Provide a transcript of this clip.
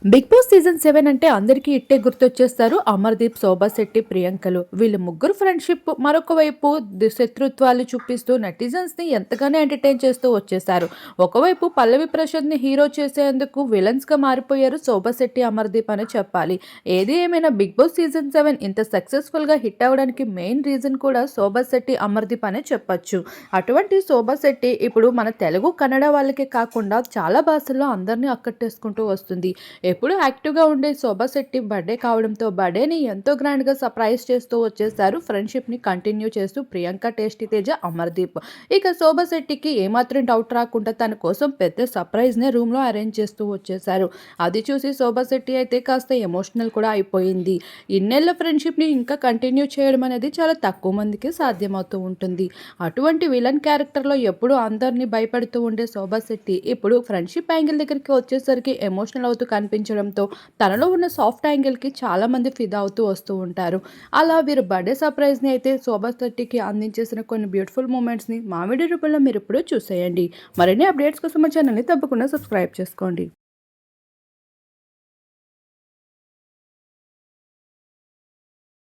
Big boss season 7 అంటే అందరికీ ఇట్టే గుర్తొచ్చేస్తారు అమర్దీప్, శోభా శెట్టి, ప్రియాంకలు. వీళ్ళు ముగ్గురు ఫ్రెండ్షిప్ మరొక వైపు శత్రుత్వాలు చూపిస్తూ నెటిజన్స్‌ని ఎంతగానో ఎంటర్‌టైన్ చేస్తూ వచ్చేశారు. ఒకవైపు పల్లవి ప్రశాంత్‌ని హీరో చేసేందుకు విలన్స్‌గా మారిపోయారు శోభా శెట్టి, అమర్దీప్ అనే చెప్పాలి. ఏది ఏమైనా బిగ్ బాస్ సీజన్ 7 ఇంత సక్సెస్‌ఫుల్‌గా హిట్ అవ్వడానికి మెయిన్ రీజన్ కూడా శోభా శెట్టి, అమర్దీప్ అనే చెప్పొచ్చు. అటువంటి శోభా శెట్టి ఇప్పుడు మన తెలుగు, కన్నడ వాళ్ళకే కాకుండా చాలా భాషల్లో అందరిని ఆకట్టేసుకుంటూ వస్తుంది. ఎప్పుడూ యాక్టివ్‌గా ఉండే శోభా శెట్టి బర్త్‌డే కావడంతో బర్త్‌డేని ఎంతో గ్రాండ్‌గా సర్ప్రైజ్ చేస్తూ వచ్చేసారు. ఫ్రెండ్‌షిప్‌ని కంటిన్యూ చేస్తూ ప్రియాంక, టేస్టీ తేజ, అమర్దీప్. ఇక శోభా శెట్టికి ఏమాత్రం డౌట్ రాకుండా తన కోసం పెద్ద సర్ప్రైజ్‌నే రూమ్‌లో అరేంజ్ చేస్తూ వచ్చేసారు. అది చూసి శోభా శెట్టి అయితే కాస్త ఎమోషనల్ కూడా అయిపోయింది. ఇన్నేళ్ల ఫ్రెండ్‌షిప్‌ని ఇంకా కంటిన్యూ చేయడం అనేది చాలా తక్కువ మందికి సాధ్యమవుతూ ఉంటుంది. అటువంటి విలన్ క్యారెక్టర్‌లో ఎప్పుడూ అందరిని భయపెడుతూ ఉండే శోభా శెట్టి ఇప్పుడు ఫ్రెండ్‌షిప్ యాంగిల్ దగ్గరికి వచ్చేసరికి ఎమోషనల్ అవుతూ కనిపించడంతో తనలో ఉన్న సాఫ్ట్ యాంగిల్‌కి చాలామంది ఫిదా అవుతూ వస్తూ ఉంటారు. అలా వీరు బర్త్‌డే సర్ప్రైజ్‌ని అయితే శోభా శెట్టికి అందించేసిన కొన్ని బ్యూటిఫుల్ మూమెంట్స్‌ని మా వీడియో రూపంలో మీరిప్పుడు చూసేయండి. మరిన్ని అప్డేట్స్ కోసం మా ఛానల్‌ని తప్పకుండా సబ్స్క్రైబ్ చేసుకోండి.